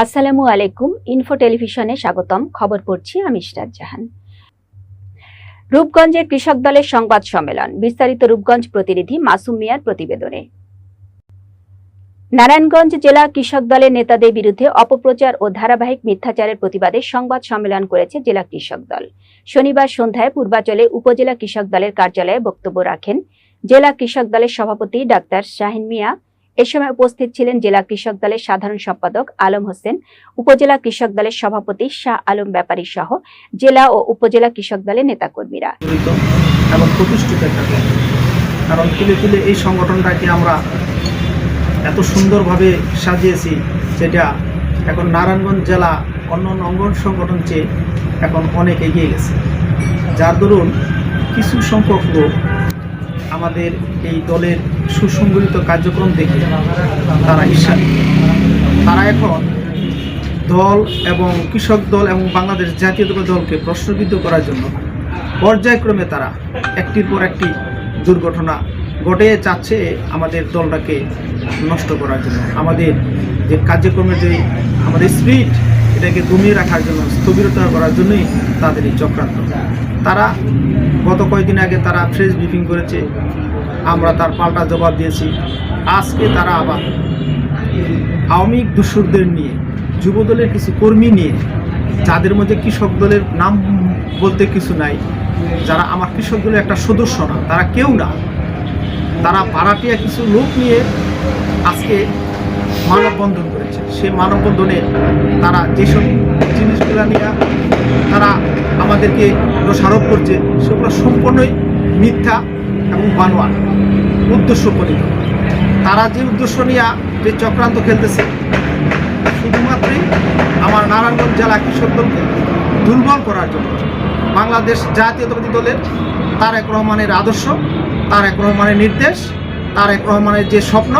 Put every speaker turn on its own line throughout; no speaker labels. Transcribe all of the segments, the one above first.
আসসালামু আলাইকুম। ইনফো টেলিভিশনে স্বাগতম। খবর পড়ছি আমি ইশরাত জাহান। রূপগঞ্জের কৃষক দলের সংবাদ সম্মেলন, বিস্তারিত রূপগঞ্জ প্রতিনিধি মাসুম মিয়ার প্রতিবেদনে। নারায়ণগঞ্জ জেলা কৃষক দলের নেতাদের বিরুদ্ধে অপপ্রচার ও ধারাবাহিক মিথ্যাচারের প্রতিবাদে সংবাদ সম্মেলন করেছে জেলা কৃষক দল। শনিবার সন্ধ্যায় পূর্বাচলে উপজেলা কৃষক দলের কার্যালয়ে বক্তব্য রাখেন জেলা কৃষক দলের সভাপতি ডাক্তার শাহিন মিয়া। এ সময় উপস্থিত ছিলেন জেলা কৃষক দলের সাধারণ সম্পাদক আলম হোসেন, উপজেলা কৃষক দলের সভাপতি শাহ আলম ব্যাপারী সহ জেলা ও উপজেলা কৃষক দলের নেতাকর্মীরা।
এবং প্রতিষ্ঠিত থাকে, কারণ তুলে তুলে এই সংগঠনটাকে আমরা এত সুন্দরভাবে সাজিয়েছি, যেটা এখন নারায়ণগঞ্জ জেলা অন্য অঙ্গ সংগঠন চেয়ে এখন অনেক এগিয়ে গেছে। যার দরুন কিছু সংখ্যক লোক আমাদের এই দলের সুসংগঠিত কার্যক্রম দেখে তারা ঈর্ষান্বিত। তারা এখন দল এবং কৃষক দল এবং বাংলাদেশ জাতীয়তাবাদী দলকে প্রশ্নবিদ্ধ করার জন্য পর্যায়ক্রমে তারা একটির পর একটি দুর্ঘটনা ঘটে যাচ্ছে আমাদের দলটাকে নষ্ট করার জন্য, আমাদের যে কার্যক্রমের যে আমাদের স্পিরিট এটাকে দমিয়ে রাখার জন্য, স্থবিরতা করার জন্যই তাদের এই চক্রান্ত। তারা গত কয়েকদিন আগে তারা প্রেস ব্রিফিং করেছে, আমরা তার পাল্টা জবাব দিয়েছি। আজকে তারা আবার আওয়ামী দূষরদের নিয়ে, যুবদলের কিছু কর্মী নিয়ে, যাদের মধ্যে কৃষক দলের নাম বলতে কিছু নাই, যারা আমার কৃষক দলের একটা সদস্য না, তারা কেউ না, তারা ভাড়াটিয়া কিছু লোক নিয়ে আজকে মানববন্ধন করেছে। সেই মানববন্ধনে তারা যেসব জিনিসগুলো নিয়ে তারা আমাদেরকে দোষারোপ করছে, সেগুলো সম্পূর্ণই মিথ্যা এবং বানোয়াট, উদ্দেশ্যপ্রণীত। তারা যে উদ্দেশ্য নিয়ে যে চক্রান্ত খেলতেছে, শুধুমাত্রই আমার নারায়ণগঞ্জ জেলা কৃষক দলকে দুর্বল করার জন্য, বাংলাদেশ জাতীয়তাবাদী দলের তারেক রহমানের আদর্শ, তারেক রহমানের নির্দেশ, তারেক রহমানের যে স্বপ্ন,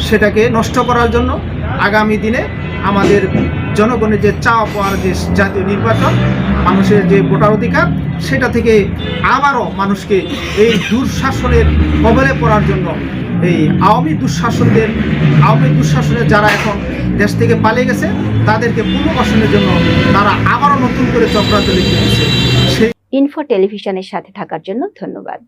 সেটাকে নষ্ট করার জন্য আগামী দিনে আমাদের জনগণের যে চাওয়া পাওয়ার যে জাতীয় নির্বাচন, মানুষের যে ভোটার অধিকার, সেটা থেকে আবারও মানুষকে এই দুঃশাসনের কবলে পড়ার জন্য, এই আওয়ামী দুঃশাসনের যারা এখন দেশ থেকে পালিয়ে গেছে, তাদেরকে পুনর্বাসনের জন্য তারা আবারও নতুন করে চক্রান্ত লিখতে দিচ্ছে।
ইনফো টেলিভিশনের সাথে থাকার জন্য ধন্যবাদ।